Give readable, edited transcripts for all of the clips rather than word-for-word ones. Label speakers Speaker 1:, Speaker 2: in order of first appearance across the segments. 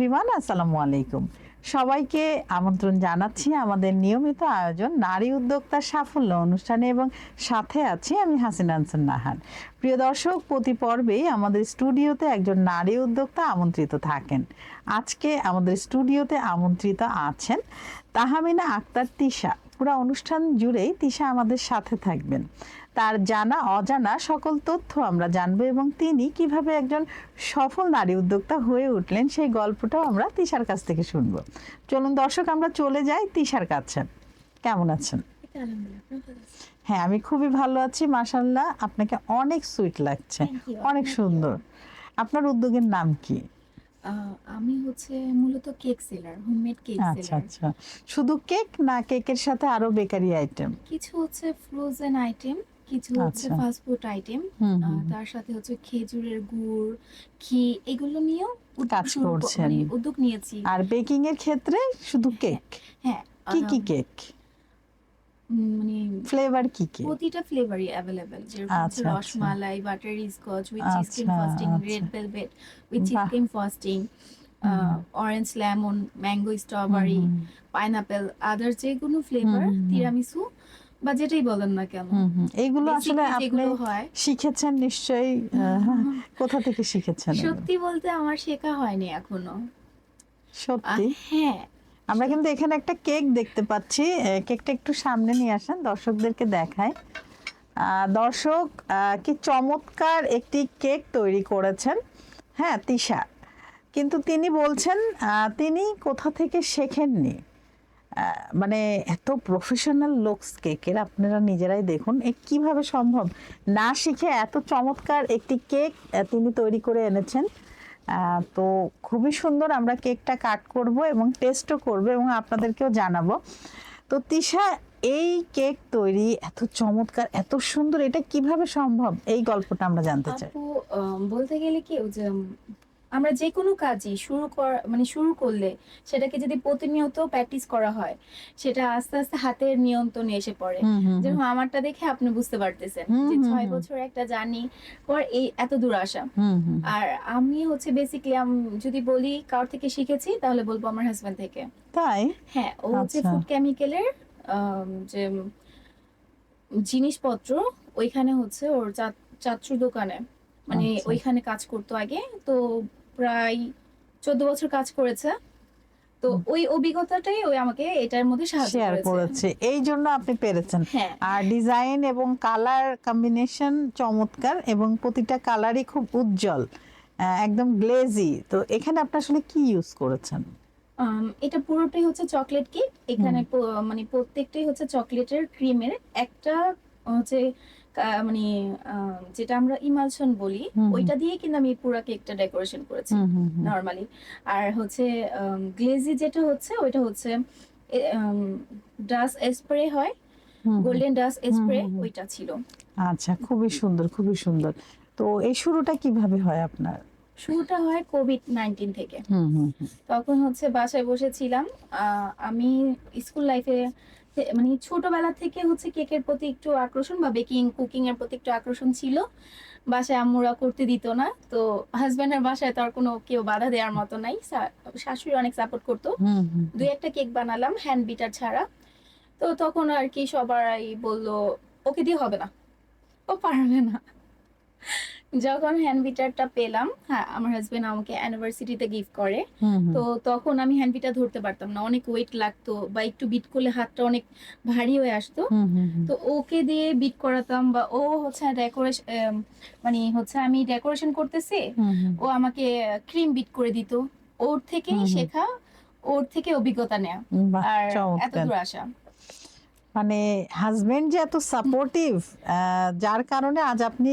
Speaker 1: Everyone, আসসালামু আলাইকুম। সবাইকে আমন্ত্রণ জানাচ্ছি আমাদের নিয়মিত আয়োজন নারী উদ্যোক্তার সাফল্য অনুষ্ঠানে এবং সাথে আছি আমি হাসিনা আনসার নাহার। প্রিয় দর্শক, প্রতি পর্বেই আমাদের স্টুডিওতে একজন নারী উদ্যোক্তা আমন্ত্রিত থাকেন। আজকে আমাদের স্টুডিওতে আমন্ত্রিত আছেন তাহমিনা আক্তার তিশা। পুরো অনুষ্ঠান জুড়েই তিশা আমাদের সাথে থাকবেন। তার জানা অজানা সকল তথ্য আমরা জানবো এবং তিনি কিভাবে একজন সফল নারী উদ্যোক্তা হয়ে উঠলেন সেই গল্পটাও আমরা তিশার কাছ থেকে শুনবো। চলুন দর্শক, আমরা চলে যাই তিশার কাছে। কেমন আছেন? হ্যাঁ, আমি খুবই ভালো আছি মাশাআল্লাহ। আপনাকে অনেক সুইট লাগছে, অনেক সুন্দর। আপনার উদ্যোগের নাম কি?
Speaker 2: আমি হচ্ছে মূলত cake seller, homemade cake seller.
Speaker 1: আচ্ছা আচ্ছা, শুধু কেক না কেকের সাথে আরো বেকারি আইটেম?
Speaker 2: কিছু হচ্ছে ফ্রোজেন আইটেম, কিছু হচ্ছে ফাস্ট ফুড আইটেম, তার সাথে হচ্ছে খেজুরের গুড়, ঘি, এগুলো নিয়েও
Speaker 1: কাজ করছেন,
Speaker 2: উদ্যোগ নিয়েছি।
Speaker 1: আর বেকিং এর ক্ষেত্রে শুধু কেক?
Speaker 2: হ্যাঁ।
Speaker 1: কি কি কেক,
Speaker 2: মানে
Speaker 1: ফ্লেভার কি কি?
Speaker 2: প্রতিটা ফ্লেভারই अवेलेबल, যেরকম হচ্ছে rasmalai, butterscotch with cheese cream frosting, red velvet with cheese cream frosting, orange lemon, mango strawberry, pineapple, other যে কোনো ফ্লেভার, তিরামিসু বা যেটাই বলেন না কেন,
Speaker 1: এইগুলো আসলে আপনি শিখেছেন নিশ্চয়ই। কোথা থেকে শিখেছেন?
Speaker 2: সত্যি বলতে আমার শেখা হয়নি এখনো।
Speaker 1: সত্যি?
Speaker 2: হ্যাঁ।
Speaker 1: আমরা কিন্তু এখানে একটা কেক দেখতে পাচ্ছি। কেকটা একটু সামনে নিয়ে আসেন, দর্শকদেরকে দেখায়। দর্শক, কি চমৎকার একটি কেক তৈরি করেছেন, হ্যাঁ তিশা। কিন্তু তিনি বলছেন তিনি কোথা থেকে শেখেননি। মানে এত প্রফেশনাল লুকস কেকের, আপনারা নিজেরাই দেখুন কিভাবে সম্ভব না শিখে এত চমৎকার একটি কেক তিনি তৈরি করে এনেছেন। তো খুবই সুন্দর। আমরা কেকটা কাট করব এবং টেস্টও করব এবং আপনাদেরকেও জানাবো। তো তিশা, এই কেক তৈরি এত চমৎকার, এত সুন্দর, এটা কিভাবে সম্ভব, এই গল্পটা আমরা জানতে চাই।
Speaker 2: বলতে গেলে কি, যে আমরা যে কোনো কাজই শুরু করলে সেটাকে যদি প্রতিনিয়ত প্র্যাকটিস করা হয়, সেটা আস্তে আস্তে হাতের নিয়ন্ত্রণে এসে পড়ে। যেরকম আমারটা দেখে আপনি বুঝতে পারতেছেন যে 6 বছর একটা জার্নি পর এই এত দূর আসা। আর আমি হচ্ছে বেসিক্যালি যদি বলি কার থেকে শিখেছি, তাহলে বলবো আমার হাজবেন্ড থেকে।
Speaker 1: তাই?
Speaker 2: হ্যাঁ, ও হচ্ছে ফুড কেমিক্যালের যে জিনিসপত্র, ওইখানে হচ্ছে ওর চাচুর দোকানে, মানে ওইখানে কাজ করতো আগে। তো প্রায় 14 বছর কাজ করেছে। তো ওই অভিজ্ঞতাটাই ওই আমাকে এটার মধ্যে সাহায্য করেছে।
Speaker 1: এই জন্য আপনি পেরেছেন। আর ডিজাইন এবং কালার কম্বিনেশন চমৎকার এবং প্রতিটা কালারই খুব উজ্জ্বল, একদম গ্লেজি। তো এখানে আপনি আসলে কি ইউজ করেছেন?
Speaker 2: এটা পুরোটাই হচ্ছে চকলেট কেক। এখানে মানে প্রত্যেকটাই হচ্ছে চকলেটের ক্রিমের একটা হচ্ছে মানে যেটা আমরা ইমালশন বলি, ওইটা দিয়ে কিন্তু আমি পুরো কেকটা ডেকোরেশন করেছি নরমালি। আর হচ্ছে গ্লেজি যেটা হচ্ছে, ওইটা হচ্ছে ডাস্ট স্প্রে হয়, গোল্ডেন ডাস্ট স্প্রে, ওইটা ছিল।
Speaker 1: আচ্ছা, খুবই সুন্দর, খুবই সুন্দর। তো এই শুরুটা কিভাবে হয় আপনার?
Speaker 2: শুরুটা হয় কোভিড-19 থেকে। তখন হচ্ছে বাসায় বসেছিলাম। আমি স্কুল লাইফে মানে ছোটবেলা থেকে হচ্ছে কেকের প্রতি একটু আকর্ষণ, বা বেকিং কুকিং এর প্রতি একটু আকর্ষণ ছিল। বাসায় আম্মুরা করতে দিত না, তো হাজবেন্ডের বাসায় তো আর কোনো কেউ বাধা দেওয়ার মতো নাই, শাশুড়ি অনেক সাপোর্ট করতো। 2-1টা কেক বানালাম হ্যান্ড বিটার ছাড়া। তো তখন আর কি সবাই বললো ওকে দিয়ে হবে না, ও পারবে না। যখন হ্যান্ড বিটারটা পেলাম, হ্যাঁ, আমার হাজবেন্ড আমাকে অ্যানিভার্সারিতে গিফট করে। তো তখন আমি হ্যান্ড বিটার ধরতে পারতাম না, অনেক ওয়েট লাগতো, বা একটু বিট করলে হাতটা অনেক ভারী হয়ে আসতো। তো ওকে দিয়ে বিট করাতাম, বা ও হচ্ছে ডেকোরেশন, মানে হচ্ছে আমি ডেকোরেশন করতেছি, ও আমাকে ক্রিম বিট করে দিত। ওর থেকেই শেখা, ওর থেকে অভিজ্ঞতা নেয়া, আর এত দূর আসা।
Speaker 1: মানে হাজবেন্ড যে এত সাপোর্টিভ, যার কারণে আজ আপনি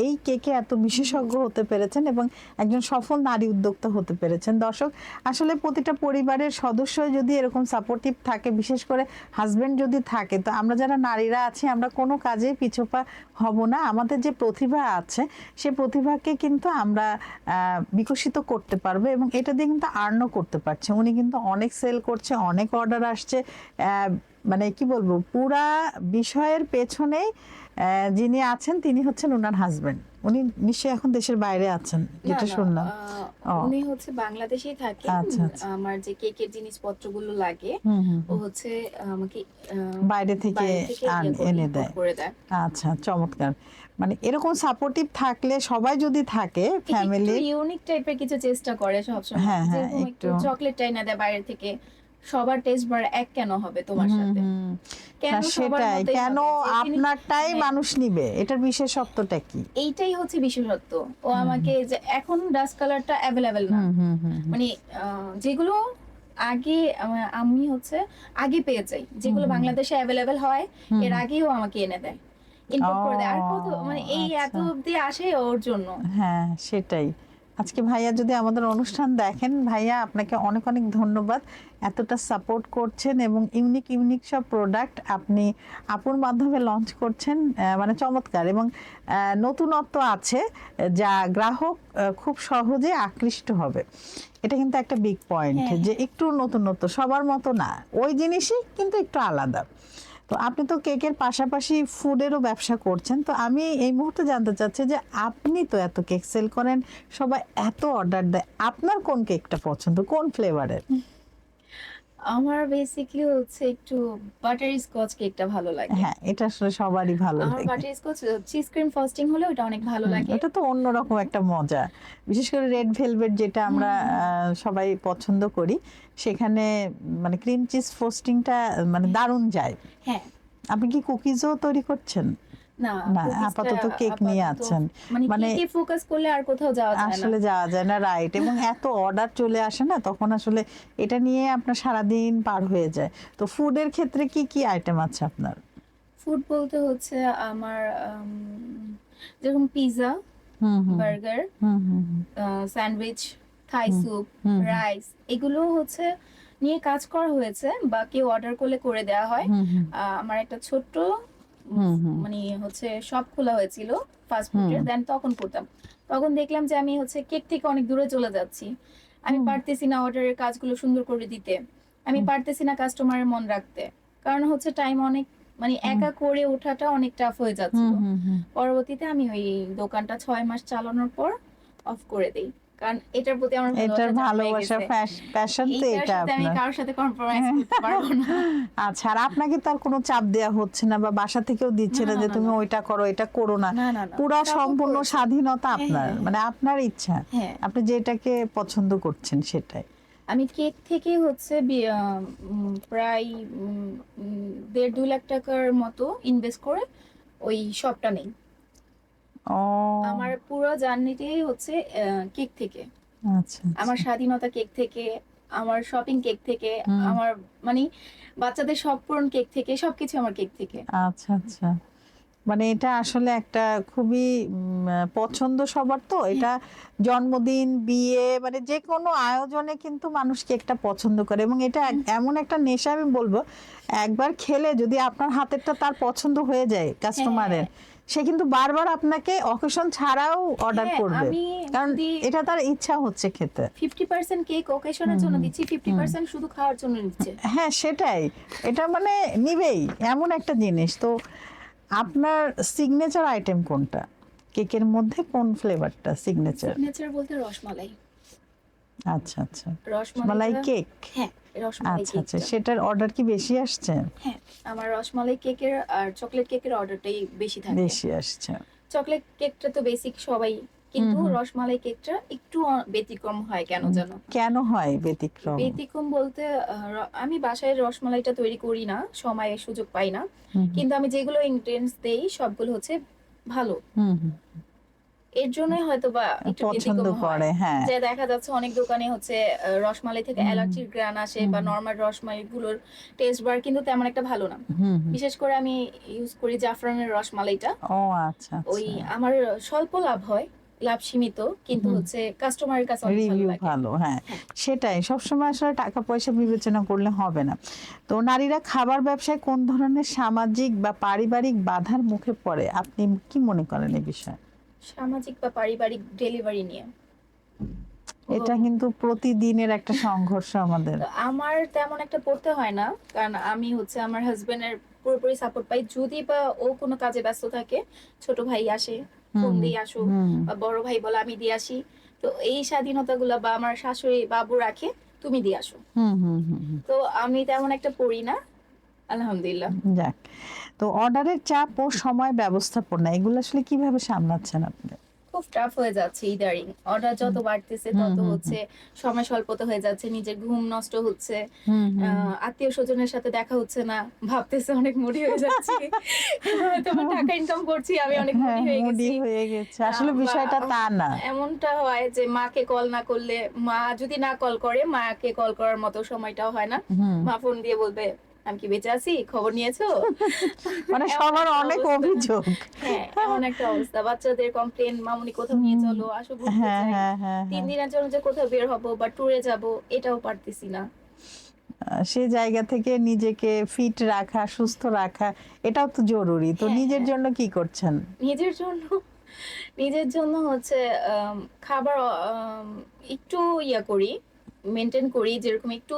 Speaker 1: এই কেকে এত বিশেষজ্ঞ হতে পেরেছেন এবং একজন সফল নারী উদ্যোক্তা হতে পেরেছেন। দর্শক, আসলে প্রতিটা পরিবারের সদস্য যদি এরকম সাপোর্টিভ থাকে, বিশেষ করে হাজবেন্ড যদি থাকে, তো আমরা যারা নারীরা আছি আমরা কোনো কাজে পিছপা হব না। আমাদের যে প্রতিভা আছে সে প্রতিভাকে কিন্তু আমরা বিকশিত করতে পারবো এবং এটা দিয়ে কিন্তু আর্নও করতে পারছে। উনি কিন্তু অনেক সেল করছে, অনেক অর্ডার আসছে, মানে কি বলবো, পুরা বিষয়ের পেছনে যিনি আছেন তিনি হচ্ছেন ওনার হাজবেন্ড। উনি নিশ্চয়ই এখন দেশের বাইরে আছেন
Speaker 2: না
Speaker 1: যেটা
Speaker 2: না
Speaker 1: শুনলাম। ও
Speaker 2: উনি হচ্ছে বাংলাদেশেই থাকেন।
Speaker 1: আচ্ছা আচ্ছা।
Speaker 2: আমার যে কেকের জিনিসপত্রগুলো লাগে
Speaker 1: হুম হুম
Speaker 2: ও
Speaker 1: হুম।
Speaker 2: হচ্ছে আমাকে
Speaker 1: বাইরে থেকে
Speaker 2: বাইরে থেকে
Speaker 1: এনে
Speaker 2: import
Speaker 1: দেয়।
Speaker 2: করে দেয়।
Speaker 1: আচ্ছা, চমৎকার। মানে এরকম সাপোর্টিভ থাকলে, সবাই যদি থাকে
Speaker 2: একটু
Speaker 1: ফ্যামিলি।
Speaker 2: ইউনিক টাইপের কিছু চেষ্টা করে সবসময়,
Speaker 1: হ্যাঁ হ্যাঁ,
Speaker 2: যেরকম একটু
Speaker 1: একটু।
Speaker 2: চকলেটটাই না দেয় বাইরে থেকে। সবার টেস্ট বার এক কেন হবে তোমার
Speaker 1: হুম
Speaker 2: সাথে?
Speaker 1: হুম।
Speaker 2: কেন
Speaker 1: না
Speaker 2: সবার
Speaker 1: সেটাই,
Speaker 2: মতোই
Speaker 1: কেন
Speaker 2: হবে? যে জিনিস
Speaker 1: আপনারটাই
Speaker 2: হ্যাঁ,
Speaker 1: মানুষ নিবে, এটার বিশেষত্বটা কি?
Speaker 2: এইটাই হচ্ছে বিশেষত্ব। ও
Speaker 1: হুম
Speaker 2: আমাকে যে এখন ডাস্ট কালারটা অ্যাভেলেবেল না,
Speaker 1: হুম হুম হুম হুম
Speaker 2: মানে যেগুলো আগে আমি হচ্ছে আগে পেয়ে যাই,
Speaker 1: হুম
Speaker 2: যেগুলো
Speaker 1: হুম
Speaker 2: বাংলাদেশে অ্যাভেলেবেল হয়
Speaker 1: হুম
Speaker 2: এর
Speaker 1: হুম।
Speaker 2: আগেও আমাকে এনে দেয়,
Speaker 1: ও
Speaker 2: ইম্পোর্ট করে দেয়। আর কত, মানে এই এত
Speaker 1: আচ্ছা।
Speaker 2: অব্দি আসে ওর জন্য।
Speaker 1: হ্যাঁ সেটাই। আজকে ভাইয়া যদি আমাদের অনুষ্ঠান দেখেন, ভাইয়া আপনাকে অনেক অনেক ধন্যবাদ। এতটা সাপোর্ট করছেন এবং ইউনিক ইউনিক সব প্রোডাক্ট আপনি আপুর মাধ্যমে লঞ্চ করছেন, মানে চমৎকার। এবং নতুনত্ব আছে যা গ্রাহক খুব সহজে আকৃষ্ট হবে। এটা কিন্তু একটা বিগ পয়েন্ট,
Speaker 2: হ্যাঁ
Speaker 1: যে
Speaker 2: হ্যাঁ।
Speaker 1: একটু নতুনত্ব, সবার মতো না, ওই জিনিসই কিন্তু একটু আলাদা। তো আপনি তো কেকের পাশাপাশি ফুডেরও ব্যবসা করছেন, তো আমি এই মুহূর্তে জানতে চাচ্ছি যে আপনি তো এত কেক সেল করেন, সবাই এত অর্ডার দেয়, আপনার কোন কেকটা পছন্দ, কোন ফ্লেভারের?
Speaker 2: আমার বেসিকলি হচ্ছে একটু বাটার স্কচ কেকটা ভালো লাগে।
Speaker 1: হ্যাঁ, এটা আসলে সবারই ভালো
Speaker 2: আমার
Speaker 1: লাগে।
Speaker 2: Butter Scotch cheese cream frosting হলে ওটা অনেক ভালো লাগে।
Speaker 1: ওটা তো অন্যরকম একটা মজা, বিশেষ করে রেড ভেলভেট যেটা আমরা সবাই পছন্দ করি, সেখানে মানে ক্রিম চিজ ফ্রস্টিংটা মানে দারুণ যায়।
Speaker 2: হ্যাঁ।
Speaker 1: আপনি কি কুকিজও তৈরি করছেন?
Speaker 2: না,
Speaker 1: না,
Speaker 2: কুকিজটা
Speaker 1: আপাতত কেক নিয়ে
Speaker 2: আপাতত
Speaker 1: আছেন।
Speaker 2: মানে
Speaker 1: মানে
Speaker 2: কেকে ফোকাস করলে আর কোথাও যাওয়া যায় না।
Speaker 1: আসলে যাওয়া যায় না, রাইট। এবং এত অর্ডার চলে আসে না, তখন আসলে এটা নিয়ে আপনার সারাদিন পার হয়ে যায়। তো ফুডের ক্ষেত্রে কি কি আইটেম আছে আপনার?
Speaker 2: ফুড বলতে হচ্ছে আমার যেরকম পিৎজা,
Speaker 1: হুম হুম
Speaker 2: বার্গার,
Speaker 1: হুম হুম
Speaker 2: স্যান্ডউইচ, থাই
Speaker 1: হুম
Speaker 2: স্যুপ,
Speaker 1: হুম
Speaker 2: রাইস, এগুলো হচ্ছে নিয়ে কাজ করা হয়েছে বা কেউ অর্ডার করলে করে দেওয়া হয়।
Speaker 1: হুম হুম
Speaker 2: আমার একটা ছোট্ট
Speaker 1: হুম হুম
Speaker 2: মানে হচ্ছে শপ খোলা হয়েছিল ফাস্ট
Speaker 1: হুম
Speaker 2: ফুডের, দেন তখন করতাম। তখন দেখলাম যে আমি হচ্ছে কেক থেকে অনেক দূরে চলে যাচ্ছি, আমি
Speaker 1: হুম
Speaker 2: পারতেছি না অর্ডারের কাজগুলো সুন্দর করে দিতে, আমি
Speaker 1: হুম
Speaker 2: পারতেছি না কাস্টমারের মন রাখতে, কারণ হচ্ছে টাইম অনেক, মানে
Speaker 1: হুম
Speaker 2: একা করে ওঠাটা অনেক টাফ হয়ে
Speaker 1: হুম
Speaker 2: যাচ্ছিল।
Speaker 1: হুম হুম।
Speaker 2: পরবর্তীতে আমি ওই দোকানটা 6 মাস চালানোর পর অফ করে দিই, কারণ এটার প্রতি আমার
Speaker 1: এটার
Speaker 2: ভালোবাসা জন্মায়
Speaker 1: ভালোবাসা,
Speaker 2: গেছে।
Speaker 1: প্যাশন তো
Speaker 2: এইটার
Speaker 1: এটা
Speaker 2: সাথে আমি
Speaker 1: আপনার।
Speaker 2: কারোর সাথে কম্প্রোমাইজ করতে পারবো না।
Speaker 1: আচ্ছা, আর আপনাকে তো আর কোনো চাপ দেওয়া হচ্ছে না, বা বাসা থেকেও দিচ্ছে
Speaker 2: না
Speaker 1: না
Speaker 2: না
Speaker 1: যে
Speaker 2: না
Speaker 1: তুমি
Speaker 2: না
Speaker 1: ওইটা করো এটা করো না।
Speaker 2: না না না,
Speaker 1: পুরা
Speaker 2: সাপোর্ট
Speaker 1: সম্পূর্ণ
Speaker 2: করেছে।
Speaker 1: স্বাধীনতা
Speaker 2: হ্যাঁ
Speaker 1: আপনার,
Speaker 2: হ্যাঁ হ্যাঁ
Speaker 1: মানে আপনার ইচ্ছা,
Speaker 2: হ্যাঁ।
Speaker 1: আপনি যেটাকে পছন্দ করছেন সেটাই।
Speaker 2: আমি কেক থেকে হচ্ছে প্রায় 1.5-2 লাখ টাকার মতো ইনভেস্ট করে ওই শপটা নেই।
Speaker 1: ও
Speaker 2: আমার পুরো জার্নিটাই হচ্ছে কেক থেকে,
Speaker 1: আচ্ছা
Speaker 2: আমার
Speaker 1: আচ্ছা।
Speaker 2: স্বাধীনতা কেক থেকে, আমার শপিং কেক থেকে,
Speaker 1: হুম।
Speaker 2: আমার মানে বাচ্চাদের শখ পূরণ কেক থেকে, সবকিছু আমার কেক থেকে।
Speaker 1: আচ্ছা আচ্ছা। মানে এটা আসলে একটা খুবই পছন্দ সবার, তো
Speaker 2: হ্যাঁ
Speaker 1: এটা জন্মদিন, বিয়ে, মানে যে কোনো আয়োজনে কিন্তু মানুষ কেকটা পছন্দ করে, এবং এটা এমন একটা নেশা, আমি বলবো একবার খেলে যদি আপনার হাতেরটা তার পছন্দ হয়ে যায় কাস্টমারের,
Speaker 2: হ্যাঁ
Speaker 1: সে কিন্তু বারবার আপনাকে অকেশন ছাড়াও অর্ডার
Speaker 2: হ্যাঁ।
Speaker 1: করবে,
Speaker 2: আমি
Speaker 1: কারণ
Speaker 2: যদি
Speaker 1: এটা তার ইচ্ছা হচ্ছে খেতে।
Speaker 2: 50% কেক ওকেশনের
Speaker 1: হুম
Speaker 2: জন্য
Speaker 1: হুম
Speaker 2: দিচ্ছি,
Speaker 1: হুম।
Speaker 2: 50% শুধু খাওয়ার জন্য নিচ্ছে।
Speaker 1: হ্যাঁ সেটাই, এটা মানে নিবেই, এমন একটা জিনিস। তো আপনার সিগনেচার আইটেম কোনটা, কেকের মধ্যে কোন ফ্লেভারটা সিগনেচার?
Speaker 2: সিগনেচার বলতে রসমালাই।
Speaker 1: আচ্ছা আচ্ছা। মালাই
Speaker 2: রসমালাইটা,
Speaker 1: কেক।
Speaker 2: হ্যাঁ, রসমালাই
Speaker 1: আচ্ছা আচ্ছা,
Speaker 2: কেকটা।
Speaker 1: সেটার অর্ডার কি বেশি আসছে?
Speaker 2: হ্যাঁ, আমার রসমালাই কেকের আর চকলেট কেকের অর্ডারটাই বেশি থাকে।
Speaker 1: বেশি আসছে।
Speaker 2: চকলেট কেকটা তো বেসিক সবাই,
Speaker 1: হুম
Speaker 2: কিন্তু
Speaker 1: হুম।
Speaker 2: রসমালাই কেকটা একটু ব্যতিক্রম হয় কেন জানো?
Speaker 1: কেন হয় ব্যতিক্রম?
Speaker 2: ব্যতিক্রম বলতে আমি বাসায় রসমালাইটা তৈরি করি না, সময় সুযোগ পাই না,
Speaker 1: হুম
Speaker 2: কিন্তু আমি যেগুলো ইনগ্রেডিয়েন্টস দেই সবগুলো হচ্ছে ভালো।
Speaker 1: হুম হুম।
Speaker 2: এর জন্যই হয়তো বা একটু
Speaker 1: পছন্দ
Speaker 2: ব্যতিক্রম হয়,
Speaker 1: করে, হ্যাঁ।
Speaker 2: যে দেখা যাচ্ছে অনেক দোকানে হচ্ছে রসমালাই থেকে
Speaker 1: হুম
Speaker 2: অ্যালার্জির গ্রান আসে,
Speaker 1: হুম
Speaker 2: বা নর্মাল রসমালাই গুলোর টেস্ট বার কিন্তু তেমন একটা ভালো না।
Speaker 1: হুম হুম।
Speaker 2: বিশেষ করে আমি ইউজ করি জাফরানের রসমালাইটা।
Speaker 1: ও আচ্ছা
Speaker 2: ওই
Speaker 1: আচ্ছা।
Speaker 2: আমার স্বল্প লাভ হয়, লাভ সীমিত, কিন্তু
Speaker 1: হুম।
Speaker 2: হচ্ছে কাস্টমারের কাছে অনেক ভালো
Speaker 1: রিভিউ
Speaker 2: লাগে।
Speaker 1: ভালো, হ্যাঁ।
Speaker 2: হ্যাঁ।
Speaker 1: সেটাই, সবসময় আসলে টাকা পয়সা বিবেচনা করলে হবে না। তো নারীরা খাবার ব্যবসায় কোন ধরনের সামাজিক বা পারিবারিক বাধার মুখে পড়ে, আপনি কি মনে করেন এই বিষয়ে?
Speaker 2: সামাজিক বা পারিবারিক ডেলিভারি নিয়ে
Speaker 1: এটা কিন্তু প্রতিদিনের একটা সংঘর্ষ আমাদের।
Speaker 2: তো আমার তেমন একটা পড়তে হয় না, কারণ আমি হচ্ছে আমার হাজবেন্ডের পুরোপুরি সাপোর্ট পাই। যদি বা ও কোনো কাজে ব্যস্ত থাকে, ছোট ভাই আসে, ফোন
Speaker 1: হুম
Speaker 2: দিয়ে আসো,
Speaker 1: হুম
Speaker 2: বা বড় ভাই বলে আমি দিয়ে আসি। তো এই স্বাধীনতাগুলো বা আমার শাশুড়ি বাবু রাখে, তুমি দিয়ে আসো।
Speaker 1: হুম হুম হুম হুম।
Speaker 2: তো আমি তেমন একটা পড়ি না, আলহামদুলিল্লাহ।
Speaker 1: যাক, তো অর্ডারের চাপ ও সময় ব্যবস্থাপনা এগুলো আসলে কিভাবে সামলাচ্ছেন আপনি?
Speaker 2: খুব টাফ হয়ে যাচ্ছে ইদারিং। অর্ডার যত বাড়তেছে
Speaker 1: হুম
Speaker 2: তত
Speaker 1: হুম
Speaker 2: হচ্ছে সময় স্বল্পতা হয়ে যাচ্ছে, নিজের ঘুম নষ্ট হচ্ছে,
Speaker 1: হুম হুম
Speaker 2: আত্মীয় স্বজনের সাথে দেখা হচ্ছে না, ভাবতেছে অনেক মুডি হয়ে যাচ্ছি। তোমার টাকা ইনকাম করছি, আমি অনেক
Speaker 1: হ্যাঁ,
Speaker 2: মুডি হয়ে
Speaker 1: মুডি
Speaker 2: গেছি।
Speaker 1: হয়ে গেছে, আসলে
Speaker 2: বা
Speaker 1: বিষয়টা তা না।
Speaker 2: এমনটা হয় যে মাকে কল না করলে, মা যদি না কল করে, মাকে কল করার মতো সময়টাও হয় না।
Speaker 1: হুম
Speaker 2: মা ফোন দিয়ে বলবে আমি কি বেঁচে আছি, খবর নিয়েছো?
Speaker 1: মানে
Speaker 2: এমন
Speaker 1: সবার
Speaker 2: একটা
Speaker 1: অনেক
Speaker 2: অবস্থা।
Speaker 1: অভিযোগ।
Speaker 2: হ্যাঁ, এমন একটা অবস্থা। বাচ্চাদের কমপ্লেন, মামুনি কোথাও নিয়ে চলো, আসো ঘুরতে
Speaker 1: হ্যাঁ
Speaker 2: যাই।
Speaker 1: হ্যাঁ হ্যাঁ
Speaker 2: 3
Speaker 1: হ্যাঁ।
Speaker 2: দিনের জন্য যে কোথাও বের হবো বা ট্যুরে যাব, এটাও পারতেছি না।
Speaker 1: সে জায়গা থেকে নিজেকে ফিট রাখা, সুস্থ রাখা এটাও তো জরুরি। তো
Speaker 2: হ্যাঁ,
Speaker 1: নিজের
Speaker 2: হ্যাঁ।
Speaker 1: জন্য কি করছেন?
Speaker 2: নিজের জন্য নিজের জন্য হচ্ছে খাবার একটু করি, মেনটেন করি। যেরকম একটু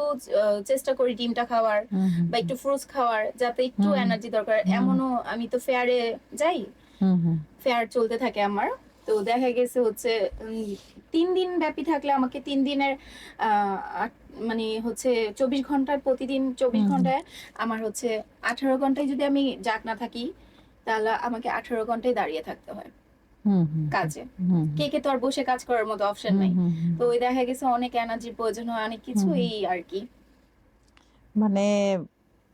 Speaker 2: চেষ্টা করি ডিমটা খাওয়ার
Speaker 1: হুম
Speaker 2: বা একটু ফ্রুটস খাওয়ার, যাতে একটু
Speaker 1: হুম
Speaker 2: এনার্জি দরকার।
Speaker 1: হুম
Speaker 2: এমনও আমি তো ফেয়ারে যাই,
Speaker 1: হুম হুম
Speaker 2: ফেয়ার চলতে থাকে আমার। তো দেখা গেছে হচ্ছে 3 দিন ব্যাপী থাকলে আমাকে 3 দিনের মানে হচ্ছে 24 ঘন্টায়, প্রতিদিন 24 ঘন্টায় আমার হচ্ছে 18 ঘন্টায় যদি আমি জাগ না থাকি, তাহলে আমাকে 18 ঘন্টায় দাঁড়িয়ে থাকতে হয়
Speaker 1: হুম হুম
Speaker 2: কাজে।
Speaker 1: হুম
Speaker 2: কে তো আর বসে কাজ করার মতো অপশন
Speaker 1: হুম
Speaker 2: নাই।
Speaker 1: হুম
Speaker 2: তো ওই দেখা গেছে অনেক এনার্জির প্রয়োজন হয়, অনেক কিছু
Speaker 1: হুম।
Speaker 2: এই আর কি।
Speaker 1: মানে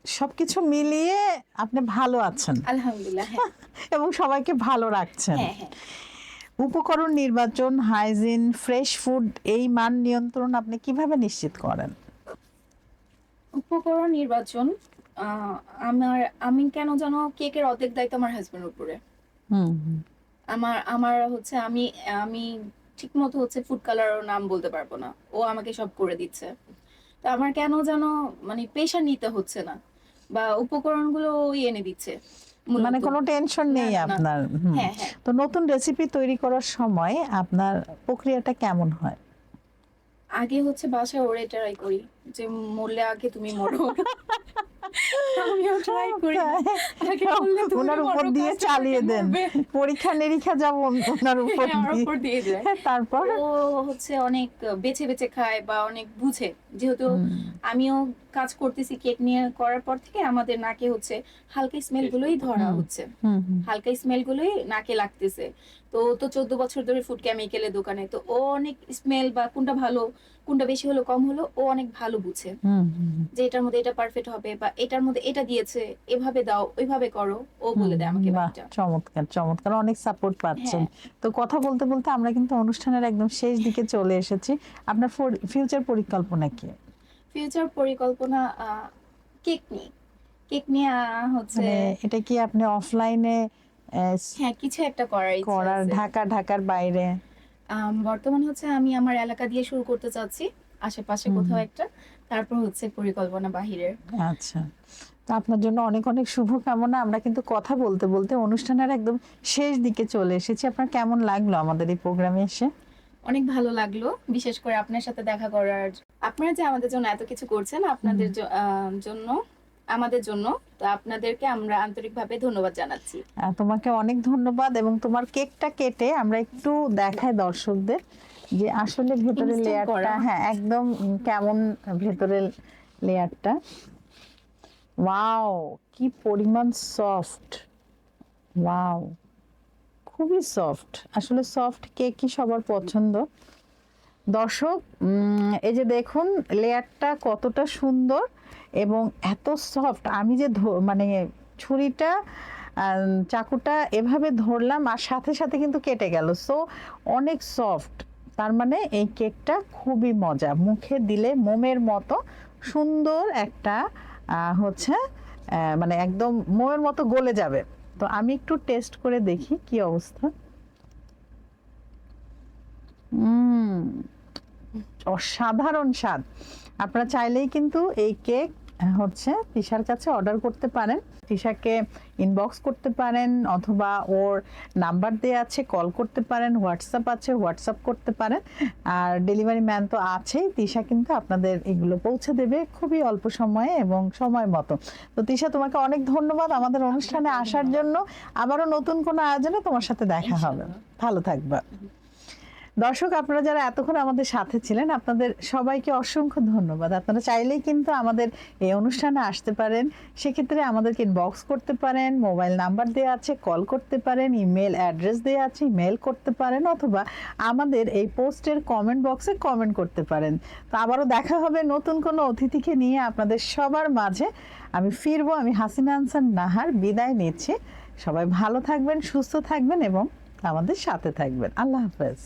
Speaker 1: সবকিছু মিলিয়ে আপনি ভালো আছেন
Speaker 2: আলহামদুলিল্লাহ, হ্যাঁ।
Speaker 1: এবং সবাইকে ভালো রাখছেন।
Speaker 2: হ্যাঁ, হ্যাঁ।
Speaker 1: উপকরণ নির্বাচন, হাইজিন, ফ্রেশ ফুড এই মান নিয়ন্ত্রণ আপনি কিভাবে নিশ্চিত করেন?
Speaker 2: উপকরণ নির্বাচন, আহ, আমি কেন জানো কেকের অর্ধেক দায়িত্ব আমার হাজবেন্ডের উপরে।
Speaker 1: হুম হুম
Speaker 2: আমার আমার হচ্ছে আমি আমি ঠিক মতো হচ্ছে ফুড কালারের নাম বলতে পারবো না, ও আমাকে সব করে দিচ্ছে। তো আমার কেন যেন মানে প্রেশার নিতে হচ্ছে না, বা উপকরণগুলো ওই এনে দিচ্ছে
Speaker 1: মানে
Speaker 2: মূলত।
Speaker 1: কোনো টেনশন
Speaker 2: না,
Speaker 1: নেই
Speaker 2: না, না।
Speaker 1: আপনার। হুম।
Speaker 2: হ্যাঁ, হ্যাঁ।
Speaker 1: তো নতুন রেসিপি তৈরি করার সময় আপনার প্রক্রিয়াটা কেমন হয়?
Speaker 2: আগে হচ্ছে বাসায় ওরে ট্রাই করি, যে মরলে আগে তুমি মরো। আমিও ট্রাই করি না, আগে বললে তুমি
Speaker 1: ওনার উপর
Speaker 2: মরো,
Speaker 1: দিয়ে চালিয়ে
Speaker 2: কাস্টমারকে
Speaker 1: দেন,
Speaker 2: মরবে।
Speaker 1: পরীক্ষা নিরীক্ষা যাব ওনার উপর
Speaker 2: হ্যাঁ, আমার
Speaker 1: দিয়ে।
Speaker 2: উপর দিয়ে যায়।
Speaker 1: তারপর
Speaker 2: ও হচ্ছে অনেক বেছে বেছে খায় বা অনেক বুঝে, যেহেতু
Speaker 1: হুম
Speaker 2: আমিও কাজ করতেছি কেক নিয়ে। করার পর থেকে আমাদের নাকে হচ্ছে হালকা স্মেল গুলোই ধরা
Speaker 1: হুম
Speaker 2: হচ্ছে,
Speaker 1: হুম হুম
Speaker 2: হালকা স্মেল গুলোই নাকে লাগতেছে। তো ও তো 14 বছর ধরে ফুড কেমিক্যালের দোকানে, তো ও অনেক স্মেল বা কোনটা ভালো, কোনটা বেশি হলো কম হলো, ও অনেক ভালো বুঝে
Speaker 1: হুম হুম
Speaker 2: যে এটার মধ্যে এটা পারফেক্ট হবে, বা এটার মধ্যে এটা দিয়েছে, এভাবে দাও, ওইভাবে করো, ও বলে দেয় আমাকে
Speaker 1: বাহ,
Speaker 2: বাকিটা।
Speaker 1: চমৎকার চমৎকার, অনেক সাপোর্ট পাচ্ছেন।
Speaker 2: হ্যাঁ।
Speaker 1: তো কথা বলতে বলতে আমরা কিন্তু অনুষ্ঠানের একদম শেষ দিকে চলে এসেছি। আপনার ফিউচার পরিকল্পনা কি?
Speaker 2: ফিউচার পরিকল্পনা কেক নিয়ে, কেক নিয়ে হচ্ছে
Speaker 1: মানে এটা কি আপনি অফলাইনে
Speaker 2: হ্যাঁ কিছু একটা করার ইচ্ছা
Speaker 1: করার,
Speaker 2: আছে।
Speaker 1: ঢাকার বাইরে?
Speaker 2: বর্তমান হচ্ছে আমি আমার এলাকা দিয়ে শুরু করতে চাচ্ছি, আশেপাশে
Speaker 1: হুম
Speaker 2: কোথাও
Speaker 1: হুম,
Speaker 2: একটা। তারপর হচ্ছে পরিকল্পনা বাহিরের।
Speaker 1: আচ্ছা। তো আপনার জন্য অনেক অনেক শুভকামনা। আমরা কিন্তু কথা বলতে বলতে অনুষ্ঠানের একদম শেষ দিকে চলে এসেছি। আপনার কেমন লাগলো আমাদের এই প্রোগ্রামে এসে?
Speaker 2: অনেক ভালো লাগলো, বিশেষ করে আপনার সাথে দেখা করার। আপনারা যে আমাদের জন্য এত কিছু করছেন,
Speaker 1: হুম।
Speaker 2: আপনাদের জন্য, আমাদের জন্য, তো আপনাদেরকে আমরা আন্তরিকভাবে ধন্যবাদ জানাচ্ছি।
Speaker 1: তোমাকে অনেক ধন্যবাদ, এবং তোমার কেকটা কেটে আমরা একটু দেখাই দর্শকদের যে আসলে ভেতরের
Speaker 2: ইনস্টল
Speaker 1: লেয়ারটা,
Speaker 2: করা।
Speaker 1: হ্যাঁ একদম কেমন ভেতরের লেয়ারটা। ওয়াও, কি পরিমাণ সফট! ওয়াও, খুবই সফট। আসলে সফট কেকই সবার পছন্দ। দর্শক, এই যে দেখুন লেয়ারটা কতটা সুন্দর এবং এত সফট। আমি যে মানে ছুরিটা চাকুটা এভাবে ধরলাম আর সাথে সাথে কিন্তু কেটে গেল, সো অনেক সফট। তার মানে এই কেকটা খুবই মজা, মুখে দিলে মোমের মতো সুন্দর একটা হচ্ছে মানে একদম মোমের মতো গলে যাবে। তো আমি একটু টেস্ট করে দেখি কি অবস্থা। অসাধারণ স্বাদ। আপনারা চাইলেই কিন্তু এই কেক হচ্ছে তিশার কাছে অর্ডার করতে পারেন, তিশাকে ইনবক্স করতে পারেন, অথবা ওর নাম্বার দেওয়া আছে, কল করতে পারেন, হোয়াটসঅ্যাপ আছে, হোয়াটসঅ্যাপ করতে পারেন। আর ডেলিভারি ম্যান তো আছেই, তিশা কিন্তু আপনাদের এগুলো পৌঁছে দেবে খুবই অল্প সময়ে এবং সময় মতো। তো তিশা, তোমাকে অনেক ধন্যবাদ আমাদের অনুষ্ঠানে আসার জন্য। আবারও নতুন কোনো আয়োজনে তোমার সাথে দেখা হবে। ভালো থাকবা। দর্শক, আপনারা যারা এতক্ষণ আমাদের সাথে ছিলেন, আপনাদের সবাইকে অসংখ্য ধন্যবাদ। আপনারা চাইলেই কিন্তু আমাদের এই অনুষ্ঠানে আসতে পারেন, সেক্ষেত্রে আমাদেরকে ইনবক্স করতে পারেন, মোবাইল নাম্বার দেওয়া আছে, কল করতে পারেন, ইমেল অ্যাড্রেস দেওয়া আছে, ইমেল করতে পারেন, অথবা আমাদের এই পোস্টের কমেন্ট বক্সে কমেন্ট করতে পারেন। তো আবারও দেখা হবে নতুন কোনো অতিথিকে নিয়ে আপনাদের সবার মাঝে। আমি ফিরবো, আমি হাসিনা আনসার নাহার বিদায় নিচ্ছি। সবাই ভালো থাকবেন, সুস্থ থাকবেন এবং আমাদের সাথে থাকবেন। আল্লাহ হাফেজ।